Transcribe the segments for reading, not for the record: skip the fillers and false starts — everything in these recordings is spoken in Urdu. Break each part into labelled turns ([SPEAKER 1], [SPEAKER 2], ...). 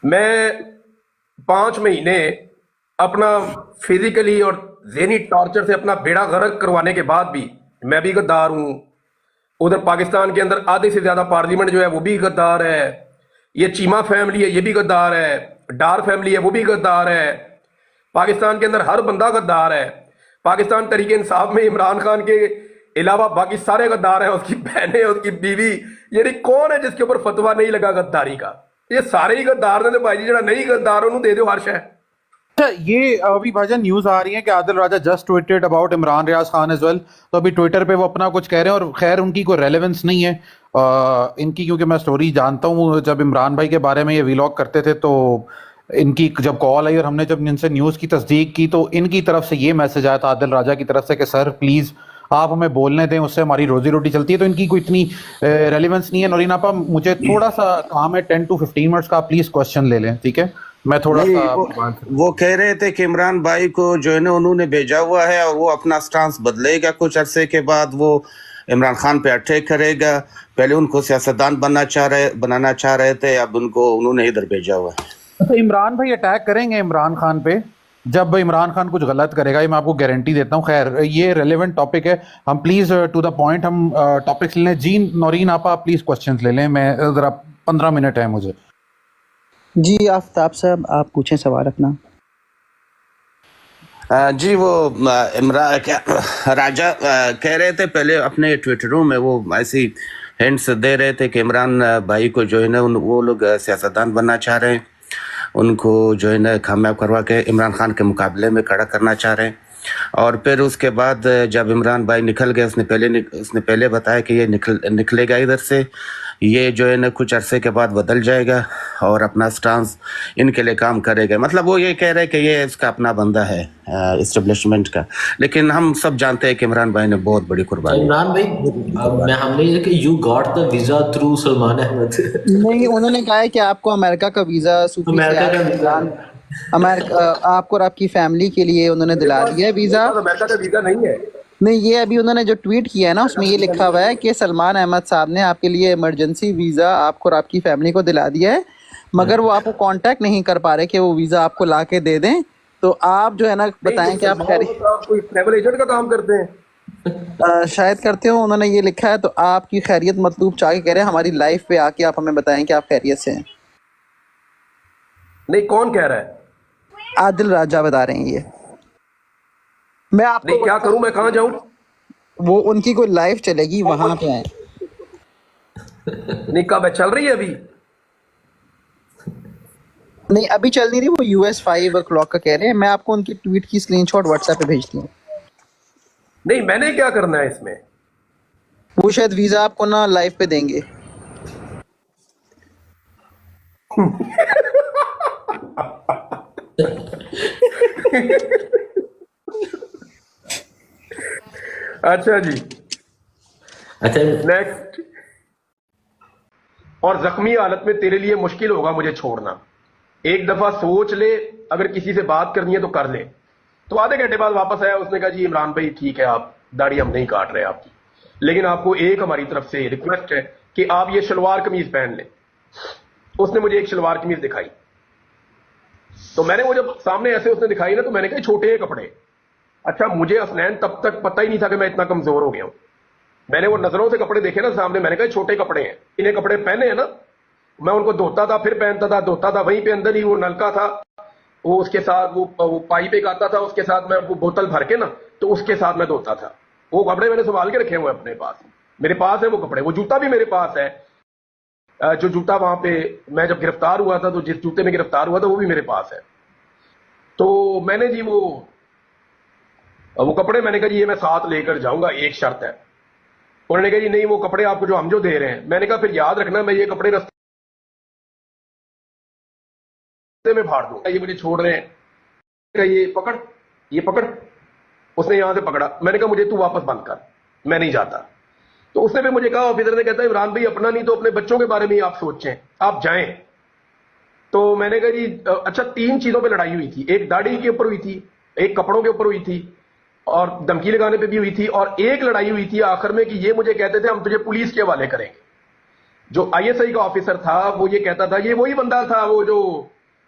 [SPEAKER 1] میں 5 مہینے اپنا فزیکلی اور ذہنی ٹارچر سے اپنا بیڑا غرق کروانے کے بعد بھی میں بھی غدار ہوں. ادھر پاکستان کے اندر آدھے سے زیادہ پارلیمنٹ جو ہے وہ بھی غدار ہے. یہ چیمہ فیملی ہے یہ بھی غدار ہے. ڈار فیملی ہے وہ بھی غدار ہے. پاکستان کے اندر ہر بندہ غدار ہے. پاکستان تحریک انصاف میں عمران خان کے علاوہ باقی سارے غدار ہیں. اس کی بہنیں, اس کی بیوی, یعنی کون ہے جس کے اوپر فتوا نہیں لگا غداری کا؟ یہ سارے ہی غدار نے. بھائی جی جڑا نہیں غدار انہوں دے دو ہر شے.
[SPEAKER 2] اچھا یہ ابھی بھائی جان نیوز آ رہی ہے کہ Adil Raja just tweeted about Imran Riaz Khan as well. تو ابھی ٹویٹر پہ وہ اپنا کچھ کہہ رہے ہیں اور خیر ان کی کوئی ریلیونس نہیں ہے ان کی, کیونکہ میں سٹوری جانتا ہوں. جب عمران بھائی کے بارے میں یہ ویلاگ کرتے تھے تو ان کی جب کال آئی اور ہم نے جب ان سے نیوز کی تصدیق کی تو ان کی طرف سے یہ میسج آیا تھا عادل راجہ کی طرف سے کہ سر پلیز آپ ہمیں بولنے دیں, اس سے ہماری روزی روٹی چلتی ہے. تو ان کی کوئی اتنی ریلیونس نہیں ہے. نورین آپا مجھے تھوڑا سا کام ہے 10 to 15 منٹس کا, آپ پلیز کوشچن لے لیں, ٹھیک ہے؟ میں تھوڑا سا
[SPEAKER 3] وہ کہہ رہے تھے کہ عمران بھائی کو جو ہے نا انہوں نے بھیجا ہوا ہے اور وہ اپنا سٹانس بدلے گا کچھ عرصے کے بعد. وہ عمران خان پہ اٹیک کرے گا. پہلے ان کو سیاستدان بنانا چاہ رہے تھے, اب انہوں نے ادھر بھیجا ہوا ہے.
[SPEAKER 2] تو عمران بھائی اٹیک کریں گے عمران خان پہ جب عمران خان کچھ غلط کرے گا, یہ میں آپ کو گارنٹی دیتا ہوں. خیر یہ ریلیونٹ ٹاپک ہے, ہم پلیز ٹو دا پوائنٹ ہم ٹاپکس لے لیں. جی نورین آپا پلیز کوشچنز لے لیں, میں ذرا 15 منٹ ہے مجھے.
[SPEAKER 4] جی آفتاب صاحب آپ پوچھیں سوال اپنا.
[SPEAKER 3] جی وہ راجہ کہہ رہے تھے پہلے اپنے ٹویٹروں میں, وہ ایسی ہنٹس دے رہے تھے کہ عمران بھائی کو جو ہے نا وہ لوگ سیاستدان بننا چاہ رہے ہیں, ان کو جو ہے نا کامیاب کروا کے عمران خان کے مقابلے میں کھڑا کرنا چاہ رہے ہیں. اور پھر اس کے بعد جب عمران بھائی نکل گئے, اس نے پہلے بتایا کہ یہ نکلے گا ادھر سے, یہ جو ہے نا کچھ عرصے کے بعد بدل جائے گا اور اپنا سٹانس ان کے لیے کام کرے گا. مطلب وہ یہ کہہ رہے کہ یہ اس کا اپنا بندہ ہے اسٹیبلشمنٹ کا. لیکن ہم سب جانتے ہیں کہ عمران بھائی نے بہت بڑی قربانی.
[SPEAKER 5] عمران بھائی ہم نے یہ کہ you got the visa through Salman Ahmed.
[SPEAKER 4] نہیں, انہوں نے کہا ہے کہ آپ کو امریکہ کا ویزا
[SPEAKER 5] امریکہ کا ویزا
[SPEAKER 4] آپ کو اور آپ کی فیملی کے لیے انہوں نے دلا دیا ہے ویزا.
[SPEAKER 1] امریکہ کا ویزا نہیں ہے.
[SPEAKER 4] نہیں, یہ ابھی انہوں نے جو ٹویٹ کیا ہے نا اس میں یہ لکھا ہوا ہے کہ سلمان احمد صاحب نے آپ کے لیے ایمرجنسی ویزا آپ کو اور آپ کی فیملی کو دلا دیا ہے, مگر وہ آپ کو کانٹیکٹ نہیں کر پا رہے کہ وہ ویزا آپ کو لا کے دے دیں. تو آپ جو ہے نا بتائیں کہ آپ
[SPEAKER 1] کوئی ٹریول ایجنٹ کا کام کرتے ہیں
[SPEAKER 4] شاید کرتے ہو, انہوں نے یہ لکھا ہے. تو آپ کی خیریت مطلوب چاہ کے کہہ رہے ہیں ہماری لائف پہ آ کے آپ ہمیں بتائیں کہ آپ خیریت سے ہیں.
[SPEAKER 1] نہیں, کون کہہ رہا ہے؟
[SPEAKER 4] عادل راجہ بتا رہے ہیں یہ. میں آپ
[SPEAKER 1] نہیں, کیا کروں, میں کہاں جاؤں؟
[SPEAKER 4] وہ ان کی کوئی لائف چلے گی وہاں پہ آئیں.
[SPEAKER 1] نہیں, کب ہے, چل رہی ہے ابھی؟
[SPEAKER 4] نہیں ابھی چل نہیں رہی, وہ US 5 o'clock کا کہہ رہے ہیں. میں آپ کو ان کی ٹویٹ کی اسکرین شاٹ واٹس ایپ پہ بھیجتی ہوں.
[SPEAKER 1] نہیں, میں نے کیا کرنا ہے اس میں؟
[SPEAKER 4] وہ شاید ویزا آپ کو نا لائف پہ دیں گے.
[SPEAKER 1] اچھا جی,
[SPEAKER 5] اچھا
[SPEAKER 1] نیکسٹ. اور زخمی حالت میں تیرے لیے مشکل ہوگا مجھے چھوڑنا. ایک دفعہ سوچ لے, اگر کسی سے بات کرنی ہے تو کر لے. تو آدھے گھنٹے بعد واپس آیا, اس نے کہا جی عمران بھائی ٹھیک ہے, آپ داڑھی ہم نہیں کاٹ رہے آپ کی, لیکن آپ کو ایک ہماری طرف سے ریکویسٹ ہے کہ آپ یہ شلوار قمیض پہن لیں. اس نے مجھے ایک شلوار قمیض دکھائی, تو میں نے وہ جب سامنے ایسے اس نے دکھائی نا تو میں نے کہا چھوٹے کپڑے. اچھا, مجھے اسنین تب تک پتہ ہی نہیں تھا کہ میں اتنا کمزور ہو گیا ہوں. میں نے وہ نظروں سے کپڑے دیکھے نا سامنے, میں نے کہا چھوٹے کپڑے ہیں, انہیں کپڑے پہنے ہیں نا. میں ان کو دھوتا تھا, پھر پہنتا تھا, دھوتا تھا, وہیں پہ اندر ہی وہ نلکا تھا, وہ اس کے ساتھ وہ پائپ ایک آتا تھا, اس کے ساتھ میں وہ بوتل بھر کے نا تو اس کے ساتھ میں دھوتا تھا. وہ کپڑے میں نے سنبھال کے رکھے ہوئے اپنے پاس, میرے پاس ہے وہ کپڑے. وہ جوتا بھی میرے پاس ہے, جو جوتا وہاں پہ میں جب گرفتار ہوا تھا, تو جس جوتے میں گرفتار ہوا تھا وہ بھی میرے پاس ہے. تو میں نے جی وہ کپڑے میں نے کہا جی یہ میں ساتھ لے کر جاؤں گا, ایک شرط ہے. انہوں نے کہا جی نہیں, وہ کپڑے آپ کو جو ہم جو دے رہے ہیں. میں نے کہا پھر یاد رکھنا میں یہ کپڑے رستے میں پھاڑ دوں گا, یہ مجھے چھوڑ رہے ہیں, یہ پکڑ. اس نے یہاں سے پکڑا, میں نے کہا مجھے تو واپس بند کر, میں نہیں جاتا. تو اس نے بھی مجھے کہا, آفیسر نے کہتا ہے عمران بھائی اپنا نہیں تو اپنے بچوں کے بارے میں ہی آپ سوچیں, آپ جائیں. تو میں نے کہا جی اچھا, 3 چیزوں پہ لڑائی ہوئی تھی. ایک داڑھی کے اوپر ہوئی تھی, ایک کپڑوں کے اوپر ہوئی تھی, اور دھمکی لگانے پہ بھی ہوئی تھی, اور ایک لڑائی ہوئی تھی آخر میں کہ یہ مجھے کہتے تھے ہم تجھے پولیس کے حوالے کریں گے. جو ISI کا آفیسر تھا وہ یہ کہتا تھا, یہ وہی بندہ تھا وہ جو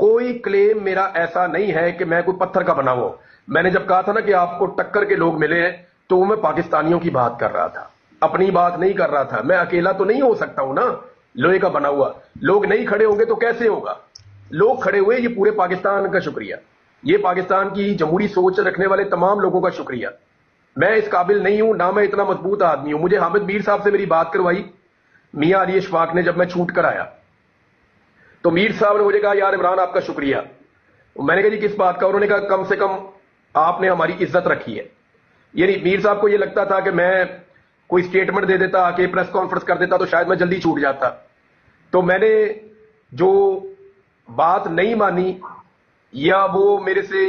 [SPEAKER 1] کوئی کلیم میرا ایسا نہیں ہے کہ میں کوئی پتھر کا بنا ہوا ہوں. میں نے جب کہا تھا نا کہ آپ کو ٹکر کے لوگ ملے ہیں تو وہ میں پاکستانیوں کی بات کر رہا تھا, اپنی بات نہیں کر رہا تھا. میں اکیلا تو نہیں ہو سکتا ہوں نا لوہے کا بنا ہوا. لوگ نہیں کھڑے ہوں گے تو کیسے ہوگا؟ لوگ کھڑے ہوئے, یہ پورے پاکستان کا شکریہ, یہ پاکستان کی جمہوری سوچ رکھنے والے تمام لوگوں کا شکریہ. میں اس قابل نہیں ہوں, نہ میں اتنا مضبوط آدمی ہوں. مجھے حامد میر صاحب سے میری بات کروائی میاں علی اشفاق نے جب میں چھوٹ کر آیا, تو میر صاحب نے مجھے کہا یار عمران آپ کا شکریہ. میں نے کہا جی کس بات کا؟ انہوں نے کہا کم سے کم آپ نے ہماری عزت رکھی ہے. یعنی میر صاحب کو یہ لگتا تھا کہ میں کوئی سٹیٹمنٹ دے دیتا, آ کے پریس کانفرنس کر دیتا تو شاید میں جلدی چھوٹ جاتا. تو میں نے جو بات نہیں مانی یا وہ میرے سے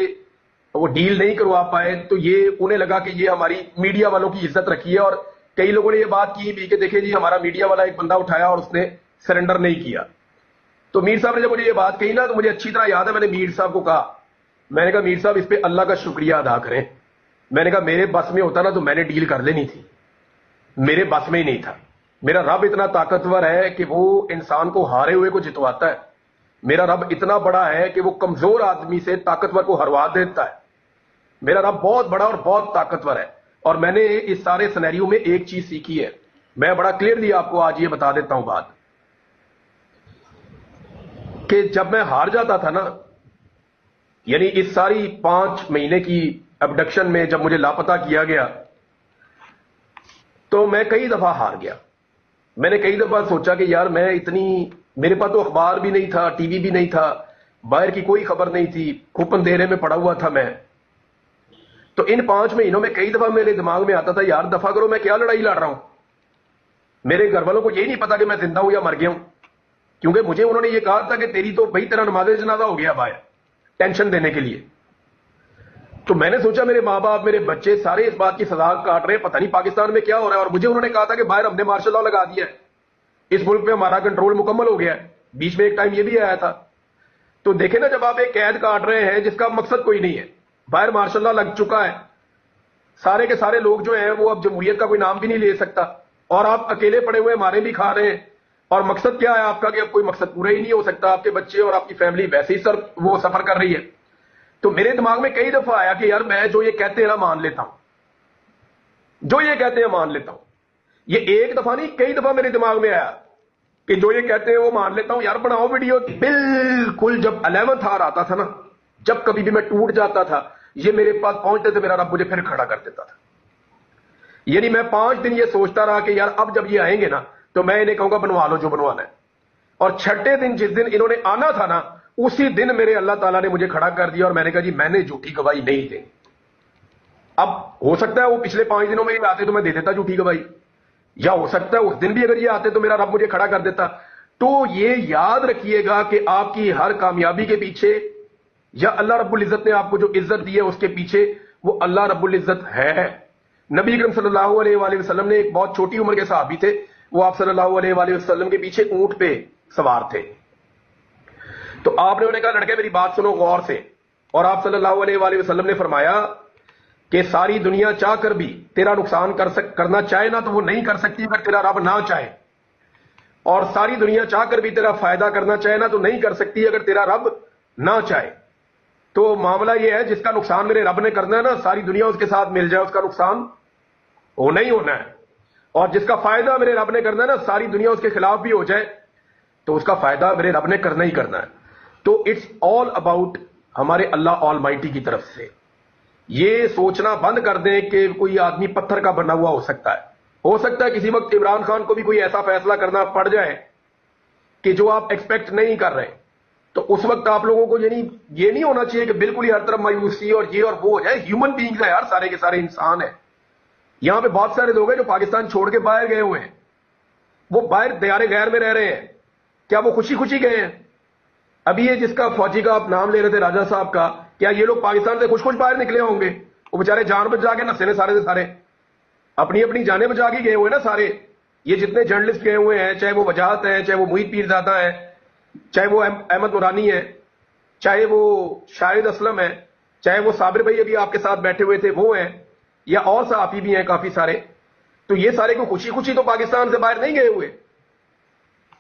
[SPEAKER 1] وہ ڈیل نہیں کروا پائے, تو یہ انہیں لگا کہ یہ ہماری میڈیا والوں کی عزت رکھی ہے. اور کئی لوگوں نے یہ بات کی بھی کہ دیکھیں جی ہمارا میڈیا والا ایک بندہ اٹھایا اور اس نے سرنڈر نہیں کیا. تو میر صاحب نے جب مجھے یہ بات کہی نا تو مجھے اچھی طرح یاد ہے, میں نے میر صاحب کو کہا, میں نے کہا میر صاحب اس پہ اللہ کا شکریہ ادا کریں. میں نے کہا میرے بس میں ہوتا نا تو میں نے ڈیل کر لینی تھی, میرے بس میں ہی نہیں تھا. میرا رب اتنا طاقتور ہے کہ وہ انسان کو ہارے ہوئے کو جتواتا ہے. میرا رب اتنا بڑا ہے کہ وہ کمزور آدمی سے طاقتور کو ہروا دیتا ہے. میرا رب بہت بڑا اور بہت طاقتور ہے. اور میں نے اس سارے سینیریو میں ایک چیز سیکھی ہے, میں بڑا کلیئرلی آپ کو آج یہ بتا دیتا ہوں بات, کہ جب میں ہار جاتا تھا نا, یعنی اس ساری 5 مہینے کی ابڈکشن میں جب مجھے لاپتہ کیا گیا تو میں کئی دفعہ ہار گیا. میں نے کئی دفعہ سوچا کہ یار میں اتنی, میرے پاس تو اخبار بھی نہیں تھا, ٹی وی بھی نہیں تھا, باہر کی کوئی خبر نہیں تھی, کھوپ اندھیرے میں پڑا ہوا تھا میں. تو ان 5 مہینوں میں کئی دفعہ میرے دماغ میں آتا تھا یار دفعہ کرو, میں کیا لڑائی لڑ رہا ہوں. میرے گھر والوں کو یہی نہیں پتا کہ میں زندہ ہوں یا مر گیا ہوں, کیونکہ مجھے انہوں نے یہ کہا تھا کہ تیری تو بھائی تیرا نماز جنازہ ہو گیا باہر, ٹینشن دینے کے لیے. تو میں نے سوچا میرے ماں باپ میرے بچے سارے اس بات کی سزا کاٹ رہے ہیں, پتہ نہیں پاکستان میں کیا ہو رہا ہے. اور مجھے انہوں نے کہا تھا کہ باہر ہم نے مارشل لا لگا دیا ہے, اس ملک پہ ہمارا کنٹرول مکمل ہو گیا ہے. بیچ میں ایک ٹائم یہ بھی آیا تھا. تو دیکھیں نا جب آپ ایک قید کاٹ رہے ہیں جس کا مقصد کوئی نہیں ہے, باہر مارشل لا لگ چکا ہے, سارے کے سارے لوگ جو ہیں وہ اب جمہوریت کا کوئی نام بھی نہیں لے سکتا, اور آپ اکیلے پڑے ہوئے مارے بھی کھا رہے ہیں. اور مقصد کیا ہے آپ کا کہ اب کوئی مقصد پورا ہی نہیں ہو سکتا, آپ کے بچے اور آپ کی فیملی ویسے ہی وہ سفر کر رہی ہے. تو میرے دماغ میں کئی دفعہ آیا کہ یار میں جو یہ کہتے ہیں نا مان لیتا ہوں, جو یہ کہتے ہیں مان لیتا ہوں. یہ ایک دفعہ نہیں کئی دفعہ میرے دماغ میں آیا کہ جو یہ کہتے ہیں وہ مان لیتا ہوں. یار بناؤ ویڈیو. بالکل جب 11th آور آتا تھا نا, جب کبھی بھی میں ٹوٹ جاتا تھا, یہ میرے پاس پہنچتے تھے, میرا رب مجھے پھر کھڑا کر دیتا تھا. یعنی میں 5 دن یہ سوچتا رہا کہ یار اب جب یہ آئیں گے نا تو میں انہیں کہوں گا بنوا لو جو بنوانا ہے. اور 6ٹھے دن جس دن انہوں نے آنا تھا نا, اسی دن میرے اللہ تعالیٰ نے مجھے کھڑا کر دیا اور میں نے کہا جی میں نے جھوٹی گواہی نہیں دیں. اب ہو سکتا ہے وہ پچھلے 5 دنوں میں آتے تو میں دے دیتا جھوٹی گواہی, یا ہو سکتا ہے اس دن بھی اگر یہ آتے تو میرا رب مجھے کھڑا کر دیتا. تو یہ یاد رکھیے گا کہ آپ کی ہر کامیابی کے پیچھے یا اللہ رب العزت نے آپ کو جو عزت دی ہے اس کے پیچھے وہ اللہ رب العزت ہے. نبی اکرم صلی اللہ علیہ وآلہ وسلم نے ایک بہت چھوٹی عمر کے صحابی تھے, وہ آپ صلی اللہ علیہ وآلہ وسلم کے پیچھے اونٹ پہ سوار تھے. تو آپ نے انہیں کہا لڑکے میری بات سنو غور سے, اور آپ صلی اللہ علیہ وآلہ وسلم نے فرمایا کہ ساری دنیا چاہ کر بھی تیرا نقصان کرنا چاہے نا تو وہ نہیں کر سکتی اگر تیرا رب نہ چاہے, اور ساری دنیا چاہ کر بھی تیرا فائدہ کرنا چاہے نا تو نہیں کر سکتی اگر تیرا رب نہ چاہے. تو معاملہ یہ ہے جس کا نقصان میرے رب نے کرنا ہے نا, ساری دنیا اس کے ساتھ مل جائے اس کا نقصان ہونا ہی ہونا ہے, اور جس کا فائدہ میرے رب نے کرنا ہے نا ساری دنیا اس کے خلاف بھی ہو جائے تو اس کا فائدہ میرے رب نے کرنا ہی کرنا ہے. تو اٹس آل اباؤٹ ہمارے اللہ آل مائٹی کی طرف سے. یہ سوچنا بند کر دیں کہ کوئی آدمی پتھر کا بنا ہوا ہو سکتا ہے. ہو سکتا ہے کسی وقت عمران خان کو بھی کوئی ایسا فیصلہ کرنا پڑ جائے کہ جو آپ ایکسپیکٹ نہیں کر رہے, تو اس وقت آپ لوگوں کو یعنی یہ نہیں ہونا چاہیے کہ بالکل ہی ہر طرف مایوسی اور یہ اور وہ ہو جائے. ہیومن بینگز ہے یار, سارے کے سارے انسان ہیں. یہاں پہ بہت سارے لوگ ہیں جو پاکستان چھوڑ کے باہر گئے ہوئے ہیں, وہ باہر دیار غیر میں رہ رہے ہیں. کیا وہ خوشی خوشی گئے ہیں؟ ابھی یہ جس کا فوجی کا آپ نام لے رہے تھے راجہ صاحب کا, کیا یہ لوگ پاکستان سے خوش خوش باہر نکلے ہوں گے؟ وہ بیچارے جان بچا کے نسے نے سارے سے سارے اپنی اپنی جانیں بچا کے گئے ہوئے نا سارے. یہ جتنے جرنلسٹ گئے ہوئے ہیں, چاہے وہ وجاہت ہیں, چاہے وہ محیط پیرزادہ ہیں, چاہے وہ احمد نورانی ہے, چاہے وہ شاہد اسلم ہے, چاہے وہ صابر بھائی ابھی آپ کے ساتھ بیٹھے ہوئے تھے وہ ہیں, یا اور صحافی بھی ہیں کافی سارے. تو یہ سارے کو خوشی خوشی تو پاکستان سے باہر نہیں گئے ہوئے.